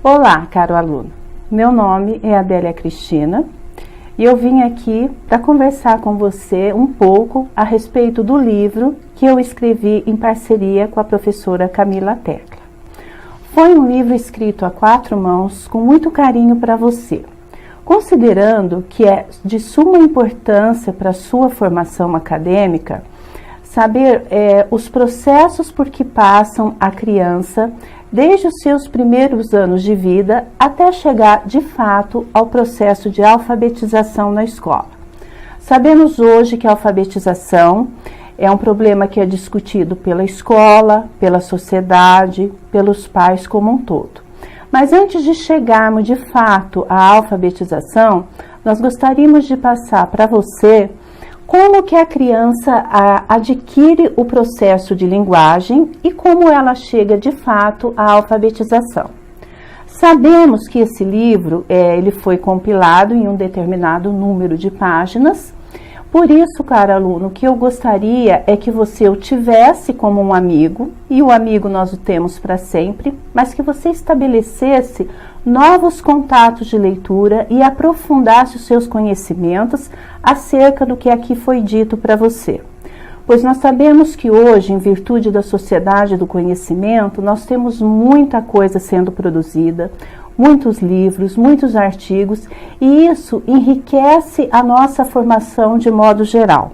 Olá, caro aluno. Meu nome é Adélia Cristina e eu vim aqui para conversar com você um pouco a respeito do livro que eu escrevi em parceria com a professora Camila Tecla. Foi um livro escrito a 4 mãos com muito carinho para você, considerando que é de suma importância para a sua formação acadêmica saber os processos por que passam a criança desde os seus primeiros anos de vida até chegar de fato ao processo de alfabetização na escola. Sabemos hoje que a alfabetização é um problema que é discutido pela escola, pela sociedade, pelos pais como um todo. Mas antes de chegarmos de fato à alfabetização, nós gostaríamos de passar para você como que a criança adquire o processo de linguagem e como ela chega de fato à alfabetização. Sabemos que esse livro ele foi compilado em um determinado número de páginas. Por isso, caro aluno, o que eu gostaria é que você o tivesse como um amigo, e o amigo nós o temos para sempre, mas que você estabelecesse novos contatos de leitura e aprofundasse os seus conhecimentos acerca do que aqui foi dito para você. Pois nós sabemos que hoje, em virtude da sociedade do conhecimento, nós temos muita coisa sendo produzida, muitos livros, muitos artigos, e isso enriquece a nossa formação de modo geral.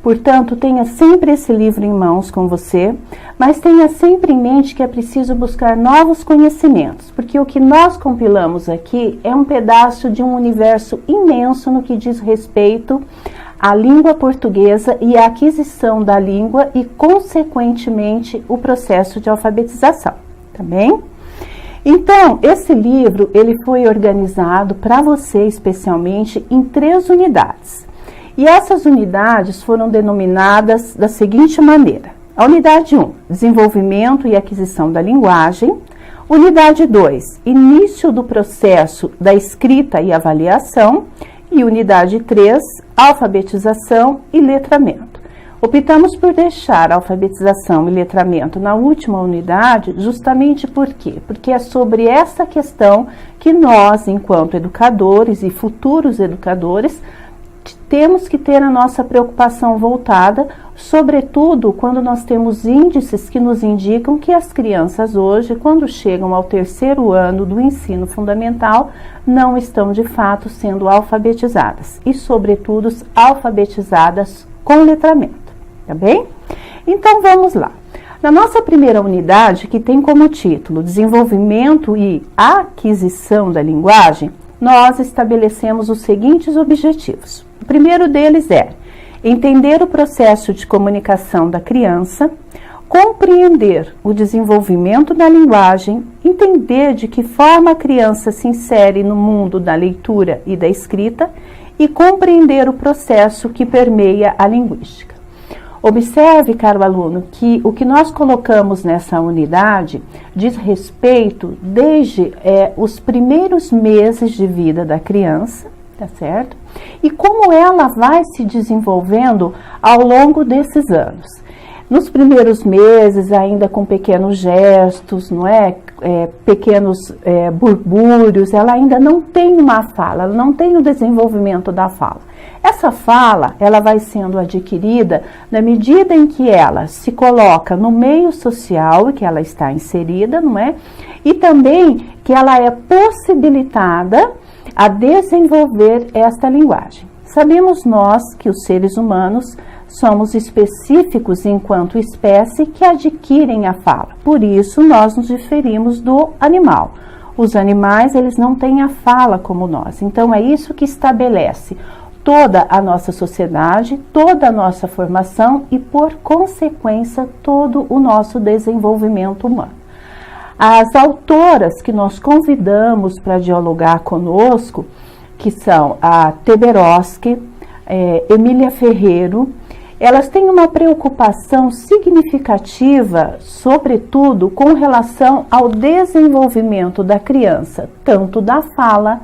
Portanto, tenha sempre esse livro em mãos com você, mas tenha sempre em mente que é preciso buscar novos conhecimentos, porque o que nós compilamos aqui é um pedaço de um universo imenso no que diz respeito à língua portuguesa e à aquisição da língua e, consequentemente, o processo de alfabetização, tá bem? Então, esse livro ele foi organizado para você especialmente em 3 unidades. E essas unidades foram denominadas da seguinte maneira: a unidade 1, desenvolvimento e aquisição da linguagem; unidade 2, início do processo da escrita e avaliação; e unidade 3, alfabetização e letramento. Optamos por deixar a alfabetização e letramento na última unidade justamente por quê? Porque é sobre essa questão que nós, enquanto educadores e futuros educadores, temos que ter a nossa preocupação voltada, sobretudo quando nós temos índices que nos indicam que as crianças hoje, quando chegam ao 3º ano do ensino fundamental, não estão de fato sendo alfabetizadas e, sobretudo, alfabetizadas com letramento. Tá bem? Então vamos lá. Na nossa primeira unidade, que tem como título Desenvolvimento e Aquisição da Linguagem, nós estabelecemos os seguintes objetivos. O primeiro deles é entender o processo de comunicação da criança, compreender o desenvolvimento da linguagem, entender de que forma a criança se insere no mundo da leitura e da escrita e compreender o processo que permeia a linguística. Observe, caro aluno, que o que nós colocamos nessa unidade diz respeito desde os primeiros meses de vida da criança, tá certo? E como ela vai se desenvolvendo ao longo desses anos. Nos primeiros meses, ainda com pequenos gestos, não é? Pequenos burbúrios, ela ainda não tem uma fala, ela não tem o desenvolvimento da fala. Essa fala, ela vai sendo adquirida na medida em que ela se coloca no meio social em que ela está inserida, não é? E também que ela é possibilitada a desenvolver esta linguagem. Sabemos nós que os seres humanos somos específicos enquanto espécie que adquirem a fala. Por isso, nós nos diferimos do animal. Os animais, eles não têm a fala como nós. Então, é isso que estabelece toda a nossa sociedade, toda a nossa formação e, por consequência, todo o nosso desenvolvimento humano. As autoras que nós convidamos para dialogar conosco, que são a Teberoski, Emília Ferreiro, elas têm uma preocupação significativa, sobretudo com relação ao desenvolvimento da criança, tanto da fala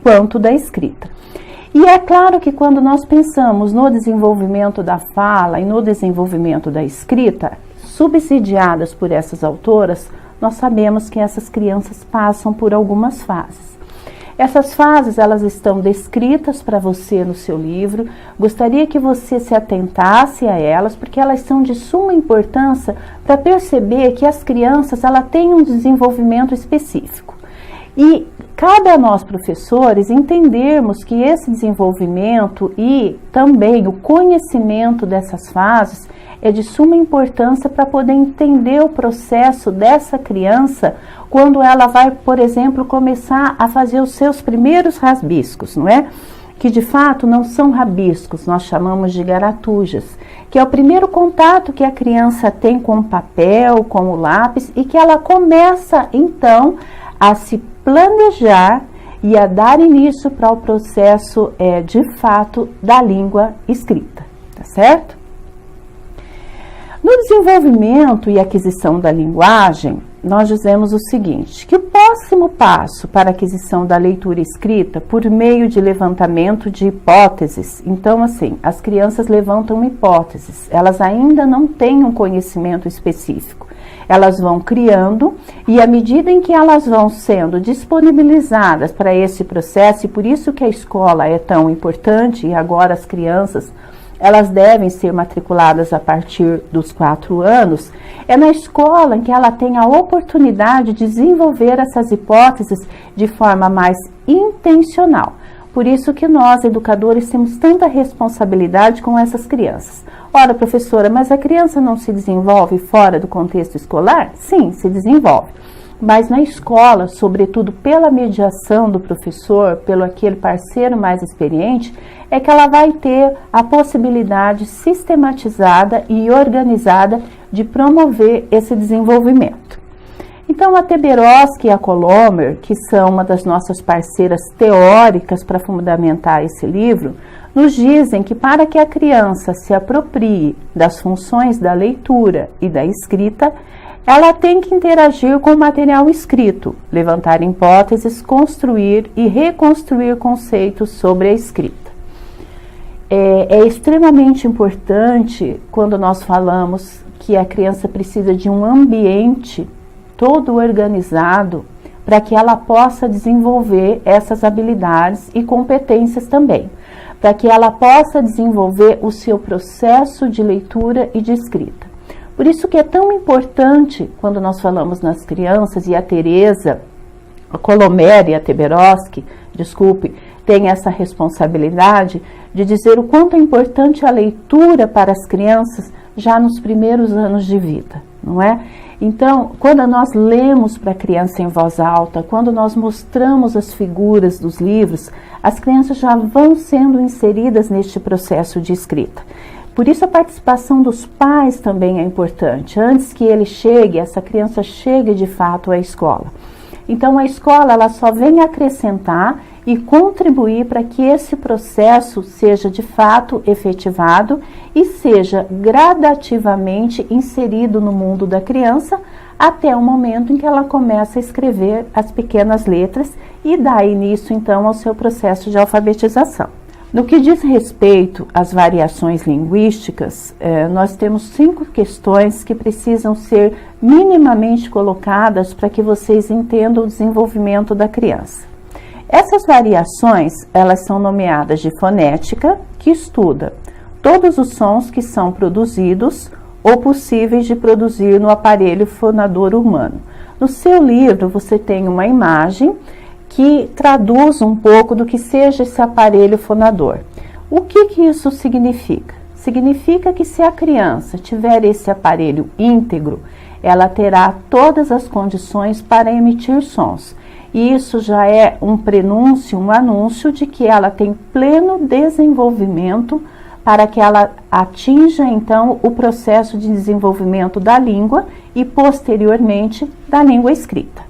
quanto da escrita. E é claro que quando nós pensamos no desenvolvimento da fala e no desenvolvimento da escrita, subsidiadas por essas autoras, nós sabemos que essas crianças passam por algumas fases. Essas fases, elas estão descritas para você no seu livro. Gostaria que você se atentasse a elas, porque elas são de suma importância para perceber que as crianças, elas têm um desenvolvimento específico. E cabe a nós, professores, entendermos que esse desenvolvimento e também o conhecimento dessas fases é de suma importância para poder entender o processo dessa criança quando ela vai, por exemplo, começar a fazer os seus primeiros rabiscos, não é? Que de fato não são rabiscos, nós chamamos de garatujas, que é o primeiro contato que a criança tem com o papel, com o lápis, e que ela começa então a se planejar e a dar início para o processo de fato da língua escrita, tá certo? No desenvolvimento e aquisição da linguagem, nós dizemos o seguinte, que o próximo passo para a aquisição da leitura escrita por meio de levantamento de hipóteses, então assim, as crianças levantam hipóteses, elas ainda não têm um conhecimento específico, elas vão criando e à medida em que elas vão sendo disponibilizadas para esse processo, e por isso que a escola é tão importante e agora as crianças elas devem ser matriculadas a partir dos 4 anos, é na escola em que ela tem a oportunidade de desenvolver essas hipóteses de forma mais intencional. Por isso que nós, educadores, temos tanta responsabilidade com essas crianças. Ora, professora, mas a criança não se desenvolve fora do contexto escolar? Sim, se desenvolve. Mas na escola, sobretudo pela mediação do professor, pelo aquele parceiro mais experiente, é que ela vai ter a possibilidade sistematizada e organizada de promover esse desenvolvimento. Então, a Teberoski e a Colomer, que são uma das nossas parceiras teóricas para fundamentar esse livro, nos dizem que para que a criança se aproprie das funções da leitura e da escrita, ela tem que interagir com o material escrito, levantar hipóteses, construir e reconstruir conceitos sobre a escrita. É extremamente importante quando nós falamos que a criança precisa de um ambiente todo organizado para que ela possa desenvolver essas habilidades e competências também, para que ela possa desenvolver o seu processo de leitura e de escrita. Por isso que é tão importante, quando nós falamos nas crianças, e a Teresa, a Colomer e a Teberoski, tem essa responsabilidade de dizer o quanto é importante a leitura para as crianças já nos primeiros anos de vida, não é? Então, quando nós lemos para a criança em voz alta, quando nós mostramos as figuras dos livros, as crianças já vão sendo inseridas neste processo de escrita. Por isso a participação dos pais também é importante. Antes que ele chegue, essa criança chegue de fato à escola. Então a escola ela só vem acrescentar e contribuir para que esse processo seja de fato efetivado e seja gradativamente inserido no mundo da criança até o momento em que ela começa a escrever as pequenas letras e dá início então ao seu processo de alfabetização. No que diz respeito às variações linguísticas, nós temos 5 questões que precisam ser minimamente colocadas para que vocês entendam o desenvolvimento da criança. Essas variações, elas são nomeadas de fonética, que estuda todos os sons que são produzidos ou possíveis de produzir no aparelho fonador humano. No seu livro, você tem uma imagem que traduz um pouco do que seja esse aparelho fonador. O que isso significa? Significa que se a criança tiver esse aparelho íntegro, ela terá todas as condições para emitir sons. E isso já é um prenúncio, um anúncio de que ela tem pleno desenvolvimento para que ela atinja então o processo de desenvolvimento da língua e posteriormente da língua escrita.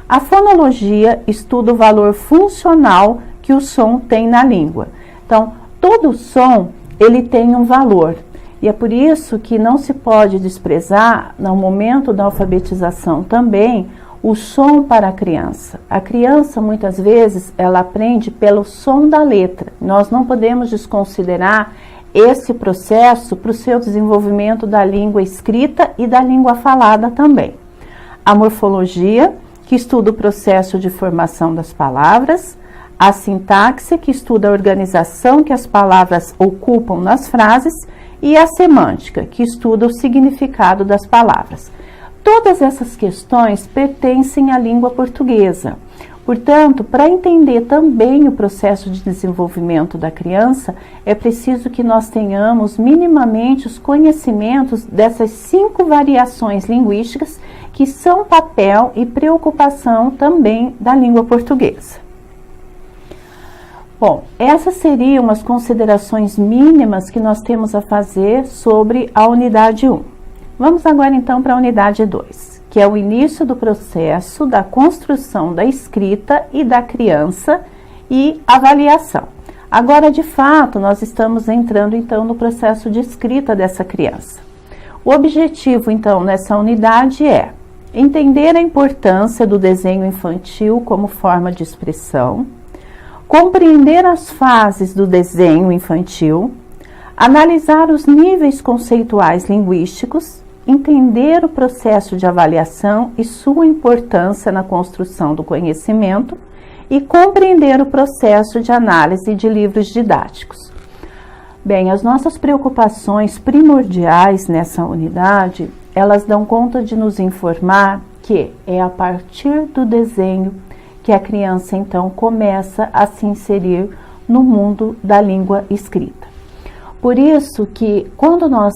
A fonologia estuda o valor funcional que o som tem na língua. Então, todo som, ele tem um valor. E é por isso que não se pode desprezar, no momento da alfabetização também, o som para a criança. A criança, muitas vezes, ela aprende pelo som da letra. Nós não podemos desconsiderar esse processo para o seu desenvolvimento da língua escrita e da língua falada também. a morfologia, que estuda o processo de formação das palavras, a sintaxe, que estuda a organização que as palavras ocupam nas frases, e a semântica, que estuda o significado das palavras. Todas essas questões pertencem à língua portuguesa. Portanto, para entender também o processo de desenvolvimento da criança, é preciso que nós tenhamos minimamente os conhecimentos dessas 5 variações linguísticas que são papel e preocupação também da língua portuguesa. Bom, essas seriam as considerações mínimas que nós temos a fazer sobre a unidade 1. Vamos agora então para a unidade 2, que é o início do processo da construção da escrita e da criança e avaliação. Agora, de fato, nós estamos entrando então no processo de escrita dessa criança. O objetivo então nessa unidade é entender a importância do desenho infantil como forma de expressão, compreender as fases do desenho infantil, analisar os níveis conceituais linguísticos, entender o processo de avaliação e sua importância na construção do conhecimento e compreender o processo de análise de livros didáticos. Bem, as nossas preocupações primordiais nessa unidade, elas dão conta de nos informar que é a partir do desenho que a criança então começa a se inserir no mundo da língua escrita. Por isso que quando nós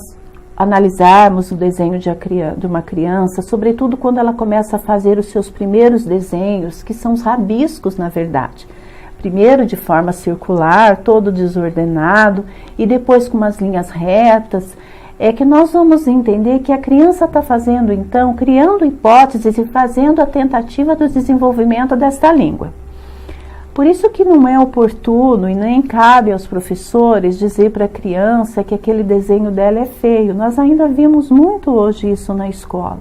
analisarmos o desenho de uma criança, sobretudo quando ela começa a fazer os seus primeiros desenhos, que são os rabiscos na verdade, primeiro de forma circular, todo desordenado, e depois com umas linhas retas, é que nós vamos entender que a criança está fazendo, então, criando hipóteses e fazendo a tentativa do desenvolvimento desta língua. Por isso que não é oportuno e nem cabe aos professores dizer para a criança que aquele desenho dela é feio. Nós ainda vimos muito hoje isso na escola.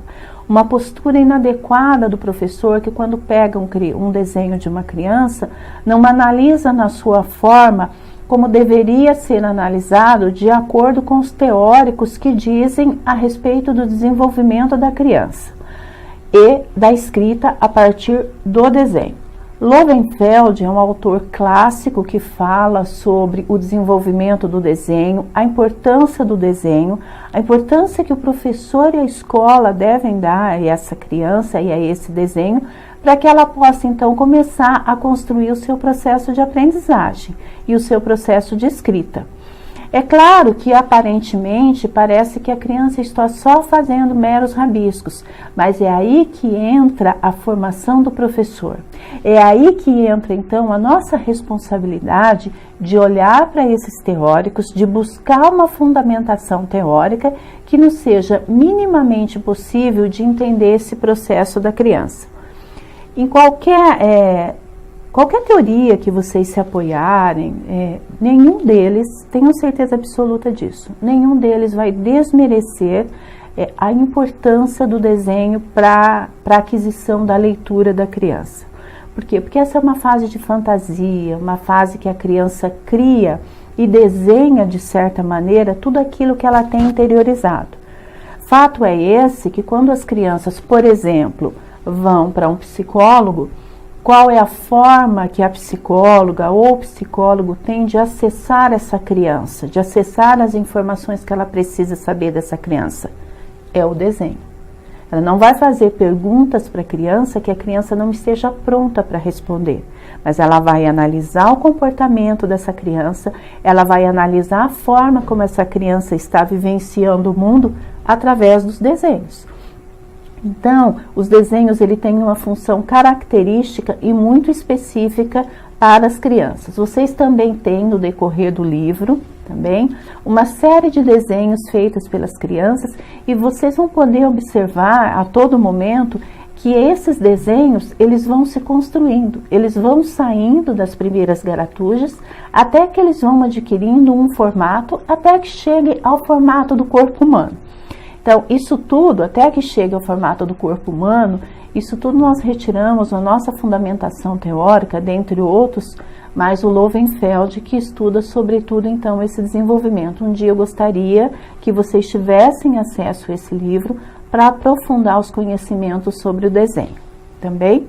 Uma postura inadequada do professor que quando pega um desenho de uma criança, não analisa na sua forma como deveria ser analisado de acordo com os teóricos que dizem a respeito do desenvolvimento da criança e da escrita a partir do desenho. Lowenfeld é um autor clássico que fala sobre o desenvolvimento do desenho, a importância do desenho, a importância que o professor e a escola devem dar a essa criança e a esse desenho, para que ela possa então começar a construir o seu processo de aprendizagem e o seu processo de escrita. É claro que aparentemente parece que a criança está só fazendo meros rabiscos, mas é aí que entra a formação do professor. É aí que entra então a nossa responsabilidade de olhar para esses teóricos, de buscar uma fundamentação teórica que nos seja minimamente possível de entender esse processo da criança. Em qualquer teoria que vocês se apoiarem, nenhum deles, tenham certeza absoluta disso, nenhum deles vai desmerecer a importância do desenho para a aquisição da leitura da criança. Por quê? Porque essa é uma fase de fantasia, uma fase que a criança cria e desenha de certa maneira tudo aquilo que ela tem interiorizado. Fato é esse que quando as crianças, por exemplo, vão para um psicólogo, qual é a forma que a psicóloga ou o psicólogo tem de acessar essa criança, de acessar as informações que ela precisa saber dessa criança? É o desenho. Ela não vai fazer perguntas para a criança que a criança não esteja pronta para responder, mas ela vai analisar o comportamento dessa criança, ela vai analisar a forma como essa criança está vivenciando o mundo através dos desenhos. Então, os desenhos têm uma função característica e muito específica para as crianças. Vocês também têm, no decorrer do livro, também, uma série de desenhos feitos pelas crianças e vocês vão poder observar a todo momento que esses desenhos, eles vão se construindo, eles vão saindo das primeiras garatujas até que eles vão adquirindo um formato, até que chegue ao formato do corpo humano. Então, isso tudo, até que chegue ao formato do corpo humano, isso tudo nós retiramos na nossa fundamentação teórica, dentre outros, mas o Lowenfeld, que estuda sobretudo, então, esse desenvolvimento. Um dia eu gostaria que vocês tivessem acesso a esse livro para aprofundar os conhecimentos sobre o desenho, também.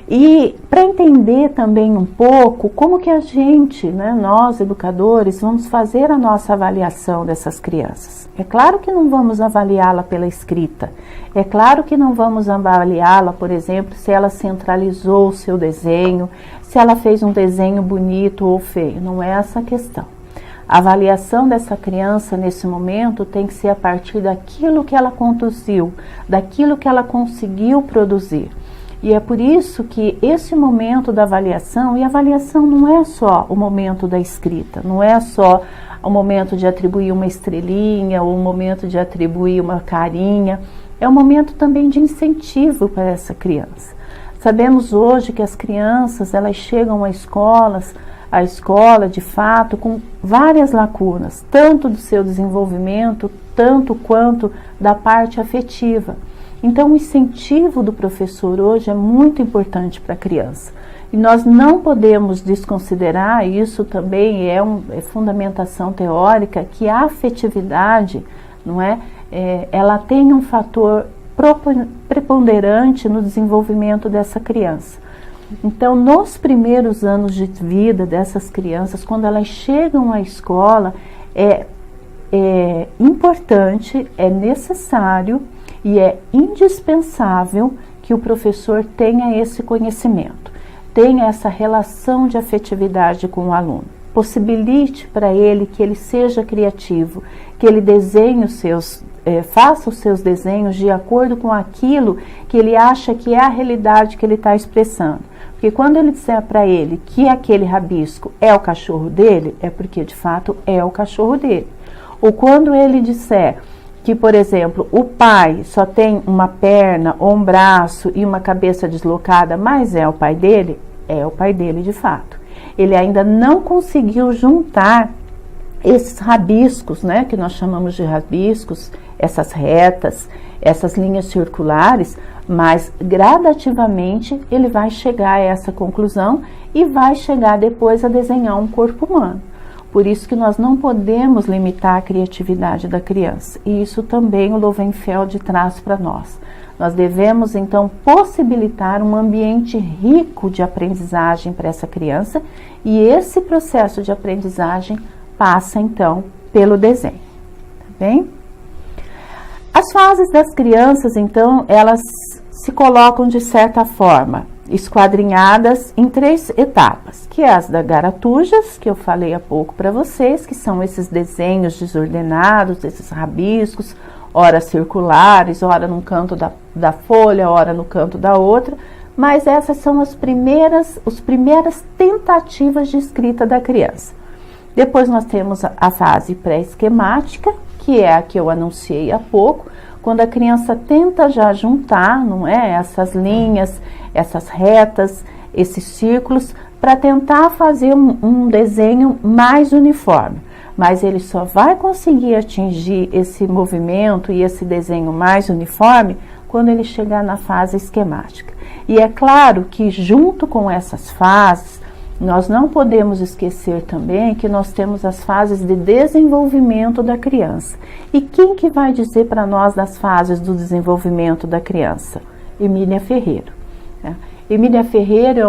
E para entender também um pouco como que a gente, né, nós educadores, vamos fazer a nossa avaliação dessas crianças. É claro que não vamos avaliá-la pela escrita, é claro que não vamos avaliá-la, por exemplo, se ela centralizou o seu desenho, se ela fez um desenho bonito ou feio, não é essa a questão. A avaliação dessa criança nesse momento tem que ser a partir daquilo que ela conduziu, daquilo que ela conseguiu produzir. E é por isso que esse momento da avaliação, e a avaliação não é só o momento da escrita, não é só o momento de atribuir uma estrelinha ou o momento de atribuir uma carinha, é um momento também de incentivo para essa criança. Sabemos hoje que as crianças, elas chegam à escola de fato com várias lacunas, tanto do seu desenvolvimento, tanto quanto da parte afetiva. Então, o incentivo do professor hoje é muito importante para a criança. E nós não podemos desconsiderar, isso também é fundamentação teórica, que a afetividade, não é, ela tem um fator preponderante no desenvolvimento dessa criança. Então, nos primeiros anos de vida dessas crianças, quando elas chegam à escola, é importante, é necessário e é indispensável que o professor tenha esse conhecimento, tenha essa relação de afetividade com o aluno. Possibilite para ele que ele seja criativo, que ele desenhe faça os seus desenhos de acordo com aquilo que ele acha que é a realidade que ele está expressando. Porque quando ele disser para ele que aquele rabisco é o cachorro dele, é porque de fato é o cachorro dele. Ou quando ele disser que, por exemplo, o pai só tem uma perna ou um braço e uma cabeça deslocada, mas é o pai dele de fato. Ele ainda não conseguiu juntar esses rabiscos, né, que nós chamamos de rabiscos, essas retas, essas linhas circulares, mas gradativamente ele vai chegar a essa conclusão e vai chegar depois a desenhar um corpo humano. Por isso que nós não podemos limitar a criatividade da criança. E isso também o Lowenfeld traz para nós. Nós devemos, então, possibilitar um ambiente rico de aprendizagem para essa criança. E esse processo de aprendizagem passa, então, pelo desenho. Tá bem? As fases das crianças, então, elas se colocam de certa forma esquadrinhadas em 3 etapas, que é as da garatujas, que eu falei há pouco para vocês, que são esses desenhos desordenados, esses rabiscos, ora circulares, ora num canto da folha, ora no canto da outra, mas essas são as primeiras tentativas de escrita da criança. Depois nós temos a fase pré-esquemática, que é a que eu anunciei há pouco, quando a criança tenta já juntar, não é, essas linhas, essas retas, esses círculos, para tentar fazer um desenho mais uniforme. Mas ele só vai conseguir atingir esse movimento e esse desenho mais uniforme quando ele chegar na fase esquemática. E é claro que junto com essas fases, nós não podemos esquecer também que nós temos as fases de desenvolvimento da criança. E quem que vai dizer para nós das fases do desenvolvimento da criança? Emília Ferreiro. Emília Ferreiro é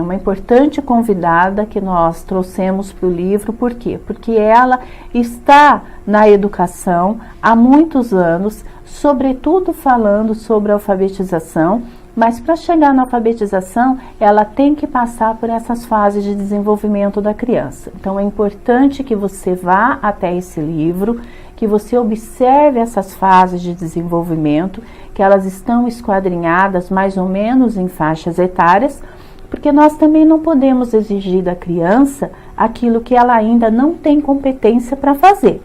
uma importante convidada que nós trouxemos para o livro. Por quê? Porque ela está na educação há muitos anos, sobretudo falando sobre a alfabetização, mas para chegar na alfabetização, ela tem que passar por essas fases de desenvolvimento da criança. Então, é importante que você vá até esse livro, que você observe essas fases de desenvolvimento, que elas estão esquadrinhadas mais ou menos em faixas etárias, porque nós também não podemos exigir da criança aquilo que ela ainda não tem competência para fazer.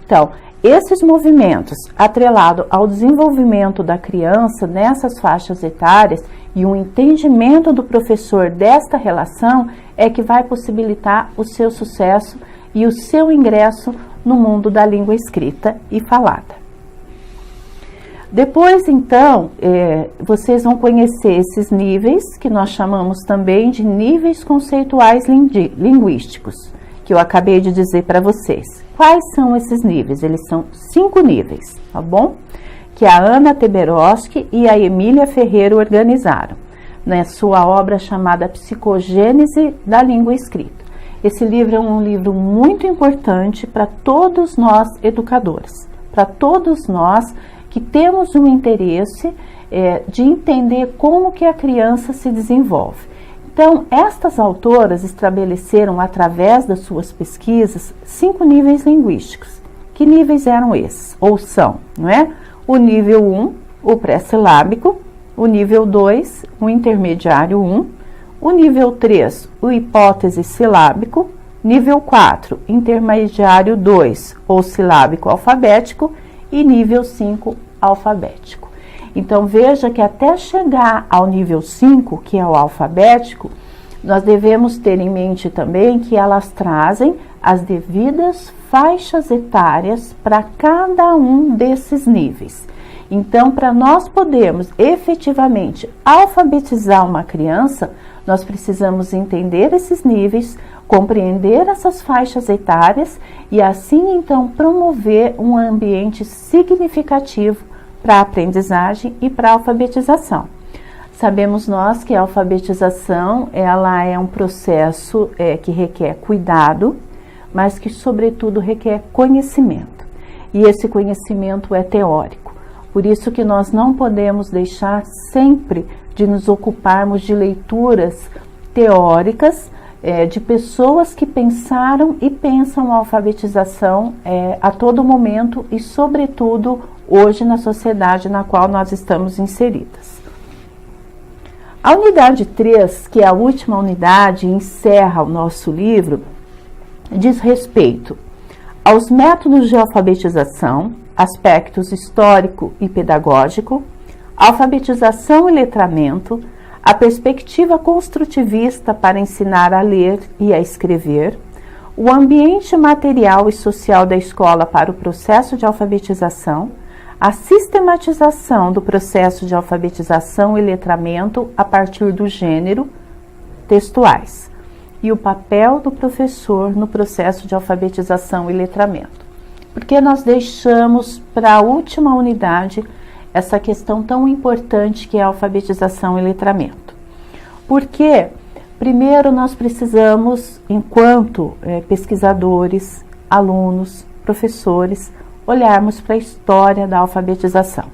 Então, esses movimentos, atrelado ao desenvolvimento da criança nessas faixas etárias e o entendimento do professor desta relação, é que vai possibilitar o seu sucesso e o seu ingresso no mundo da língua escrita e falada. Depois, então, vocês vão conhecer esses níveis, que nós chamamos também de níveis conceituais linguísticos, que eu acabei de dizer para vocês. Quais são esses níveis? Eles são 5 níveis, tá bom? que a Ana Teberoski e a Emília Ferreira organizaram, na sua obra chamada Psicogênese da Língua Escrita. Esse livro é um livro muito importante para todos nós educadores, para todos nós que temos um interesse de entender como que a criança se desenvolve. Então, estas autoras estabeleceram, através das suas pesquisas, 5 níveis linguísticos. Que níveis eram esses? Ou são, não é? O nível 1, o pré-silábico, o nível 2, o intermediário 1, o nível 3, o hipótese silábico, nível 4, intermediário 2, ou silábico alfabético, e nível 5, alfabético. Então, veja que até chegar ao nível 5, que é o alfabético, nós devemos ter em mente também que elas trazem as devidas faixas etárias para cada um desses níveis. Então, para nós podermos efetivamente alfabetizar uma criança, nós precisamos entender esses níveis, compreender essas faixas etárias e assim, então, promover um ambiente significativo para a aprendizagem e para a alfabetização. Sabemos nós que a alfabetização ela é um processo que requer cuidado, mas que, sobretudo, requer conhecimento. E esse conhecimento é teórico. Por isso que nós não podemos deixar sempre de nos ocuparmos de leituras teóricas de pessoas que pensaram e pensam a alfabetização a todo momento e, sobretudo, hoje na sociedade na qual nós estamos inseridas. A unidade 3, que é a última unidade e encerra o nosso livro, diz respeito aos métodos de alfabetização, aspectos histórico e pedagógico, alfabetização e letramento, a perspectiva construtivista para ensinar a ler e a escrever, o ambiente material e social da escola para o processo de alfabetização, a sistematização do processo de alfabetização e letramento a partir do gênero, textuais, e o papel do professor no processo de alfabetização e letramento. Por que nós deixamos para a última unidade essa questão tão importante que é a alfabetização e letramento? Porque, primeiro, nós precisamos, enquanto pesquisadores, alunos, professores, olharmos para a história da alfabetização.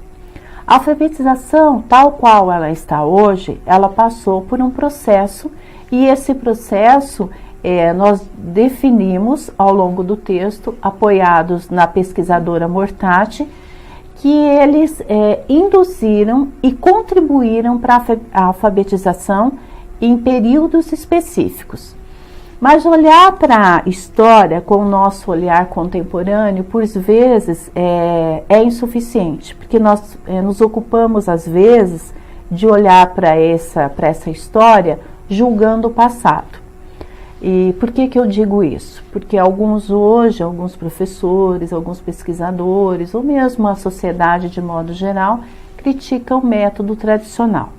A alfabetização, tal qual ela está hoje, ela passou por um processo e esse processo nós definimos ao longo do texto, apoiados na pesquisadora Mortati, que eles induziram e contribuíram para a alfabetização em períodos específicos. Mas olhar para a história com o nosso olhar contemporâneo, por vezes, é insuficiente, porque nós nos ocupamos, às vezes, de olhar para essa história julgando o passado. E por que eu digo isso? Porque alguns professores, alguns pesquisadores, ou mesmo a sociedade de modo geral, criticam o método tradicional.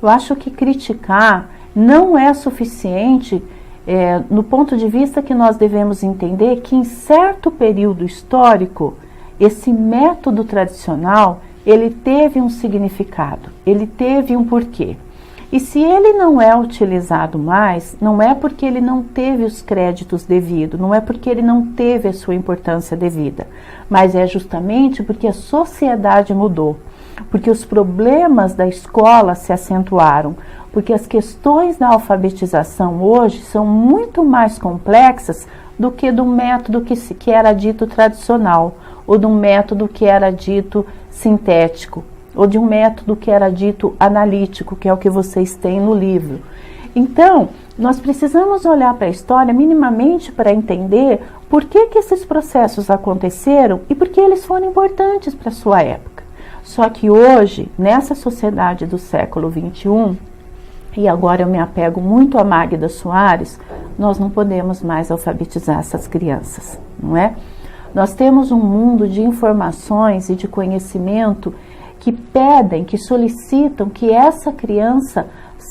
Eu acho que criticar não é suficiente no ponto de vista que nós devemos entender que em certo período histórico, esse método tradicional, ele teve um significado, ele teve um porquê. E se ele não é utilizado mais, não é porque ele não teve os créditos devidos, não é porque ele não teve a sua importância devida, mas é justamente porque a sociedade mudou, porque os problemas da escola se acentuaram, porque as questões da alfabetização hoje são muito mais complexas do que do método que era dito tradicional, ou do método que era dito sintético, ou de um método que era dito analítico, que é o que vocês têm no livro. Então, nós precisamos olhar para a história minimamente para entender por que esses processos aconteceram e por que eles foram importantes para a sua época. Só que hoje, nessa sociedade do século XXI, e agora eu me apego muito a Magda Soares, nós não podemos mais alfabetizar essas crianças, não é? Nós temos um mundo de informações e de conhecimento que pedem, que solicitam que essa criança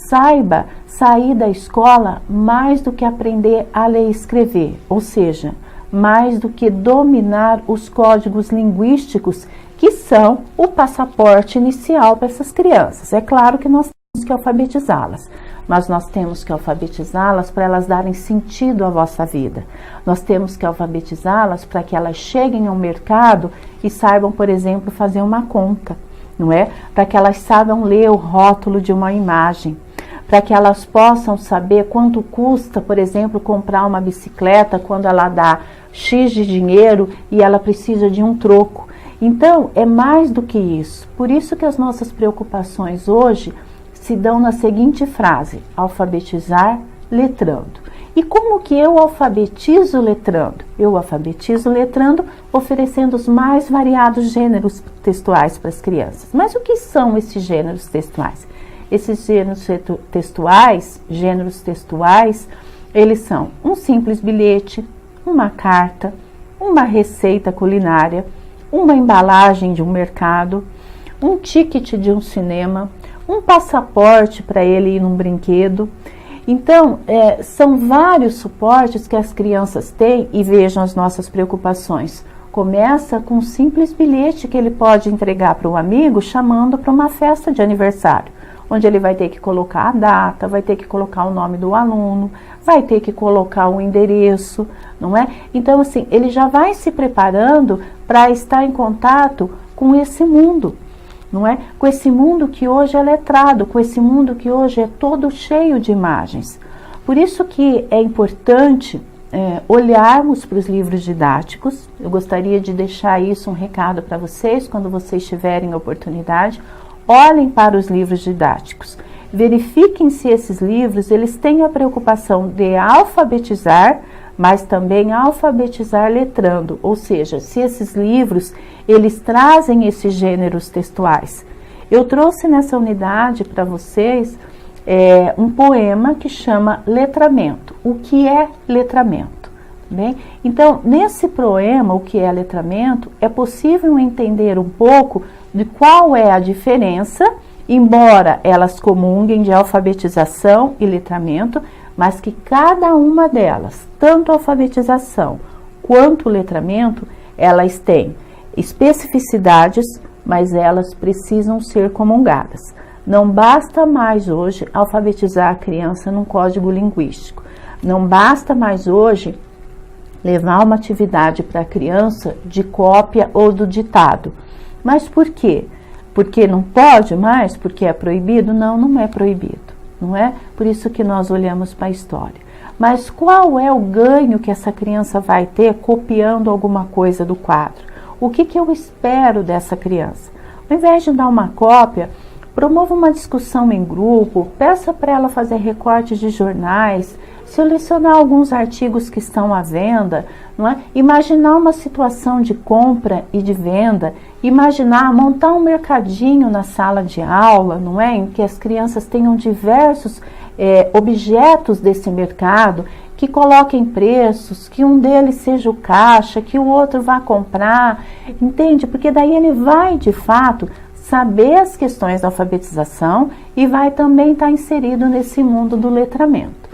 saiba sair da escola mais do que aprender a ler e escrever, ou seja, mais do que dominar os códigos linguísticos que são o passaporte inicial para essas crianças. É claro que nós temos que alfabetizá-las, mas nós temos que alfabetizá-las para elas darem sentido à vossa vida. Nós temos que alfabetizá-las para que elas cheguem ao mercado e saibam, por exemplo, fazer uma conta, não é? Para que elas saibam ler o rótulo de uma imagem, para que elas possam saber quanto custa, por exemplo, comprar uma bicicleta quando ela dá X de dinheiro e ela precisa de um troco. Então, é mais do que isso. Por isso que as nossas preocupações hoje se dão na seguinte frase: alfabetizar letrando. E como que eu alfabetizo letrando? Eu alfabetizo letrando oferecendo os mais variados gêneros textuais para as crianças. Mas o que são esses gêneros textuais? Esses gêneros textuais, eles são um simples bilhete, uma carta, uma receita culinária, uma embalagem de um mercado, um ticket de um cinema, um passaporte para ele ir num brinquedo. Então, são vários suportes que as crianças têm e vejam as nossas preocupações. Começa com um simples bilhete que ele pode entregar para um amigo chamando para uma festa de aniversário, onde ele vai ter que colocar a data, vai ter que colocar o nome do aluno, vai ter que colocar o endereço, não é? Então, assim, ele já vai se preparando para estar em contato com esse mundo, não é? Com esse mundo que hoje é letrado, com esse mundo que hoje é todo cheio de imagens. Por isso que é importante olharmos para os livros didáticos. Eu gostaria de deixar isso um recado para vocês, quando vocês tiverem a oportunidade. Olhem para os livros didáticos, verifiquem se esses livros eles têm a preocupação de alfabetizar, mas também alfabetizar letrando, ou seja, se esses livros eles trazem esses gêneros textuais. Eu trouxe nessa unidade para vocês um poema que chama Letramento. O que é letramento? Bem, então, nesse poema, o que é letramento, é possível entender um pouco de qual é a diferença, embora elas comunguem de alfabetização e letramento, mas que cada uma delas, tanto a alfabetização quanto o letramento, elas têm especificidades, mas elas precisam ser comungadas. Não basta mais hoje alfabetizar a criança num código linguístico. Não basta mais hoje levar uma atividade para a criança de cópia ou do ditado. Mas por quê? Porque não pode mais? Porque é proibido? Não, não é proibido, não é? Por isso que nós olhamos para a história. Mas qual é o ganho que essa criança vai ter copiando alguma coisa do quadro? O que eu espero dessa criança? Ao invés de dar uma cópia, promova uma discussão em grupo, peça para ela fazer recortes de jornais, selecionar alguns artigos que estão à venda, não é? Imaginar uma situação de compra e de venda, imaginar montar um mercadinho na sala de aula, não é? Em que as crianças tenham diversos objetos desse mercado, que coloquem preços, que um deles seja o caixa, que o outro vá comprar, entende? Porque daí ele vai, de fato, saber as questões da alfabetização e vai também estar inserido nesse mundo do letramento.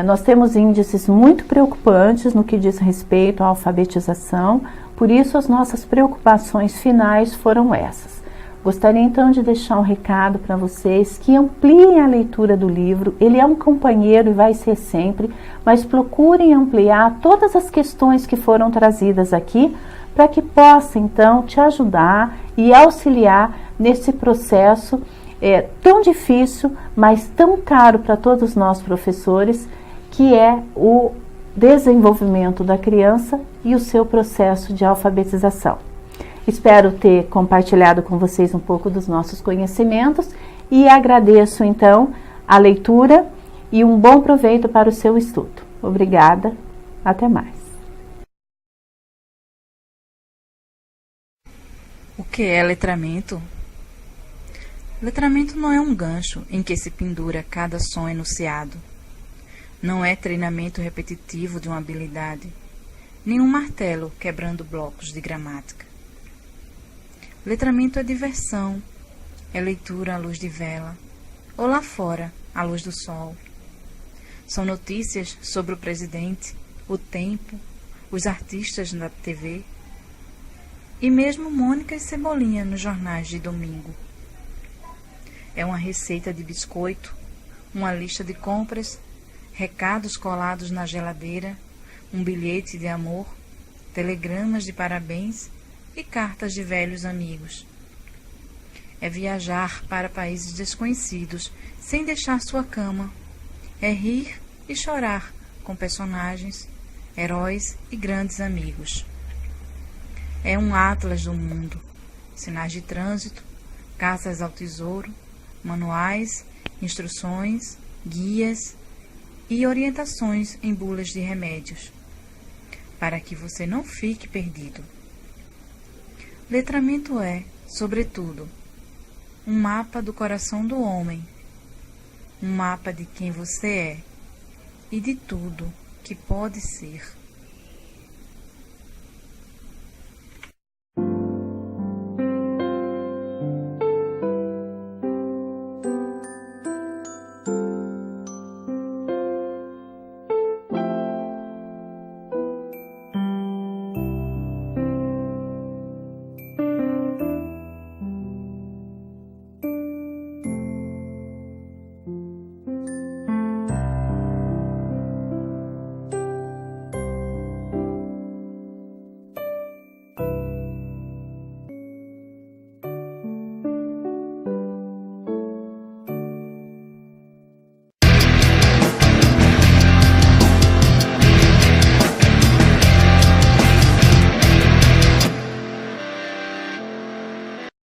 Nós temos índices muito preocupantes no que diz respeito à alfabetização, por isso as nossas preocupações finais foram essas. Gostaria então de deixar um recado para vocês que ampliem a leitura do livro. Ele é um companheiro e vai ser sempre, mas procurem ampliar todas as questões que foram trazidas aqui para que possa então te ajudar e auxiliar nesse processo tão difícil, mas tão caro para todos nós professores, que é o desenvolvimento da criança e o seu processo de alfabetização. Espero ter compartilhado com vocês um pouco dos nossos conhecimentos e agradeço então a leitura e um bom proveito para o seu estudo. Obrigada, até mais. O que é letramento? Letramento não é um gancho em que se pendura cada som enunciado. Não é treinamento repetitivo de uma habilidade, nem um martelo quebrando blocos de gramática. Letramento é diversão, é leitura à luz de vela, ou lá fora, à luz do sol. São notícias sobre o presidente, o tempo, os artistas na TV. e mesmo Mônica e Cebolinha nos jornais de domingo. É uma receita de biscoito, uma lista de compras, recados colados na geladeira, um bilhete de amor, telegramas de parabéns e cartas de velhos amigos. É viajar para países desconhecidos sem deixar sua cama. É rir e chorar com personagens, heróis e grandes amigos. É um atlas do mundo, sinais de trânsito, caças ao tesouro, manuais, instruções, guias e orientações em bulas de remédios, para que você não fique perdido. Letramento é, sobretudo, um mapa do coração do homem, um mapa de quem você é e de tudo que pode ser.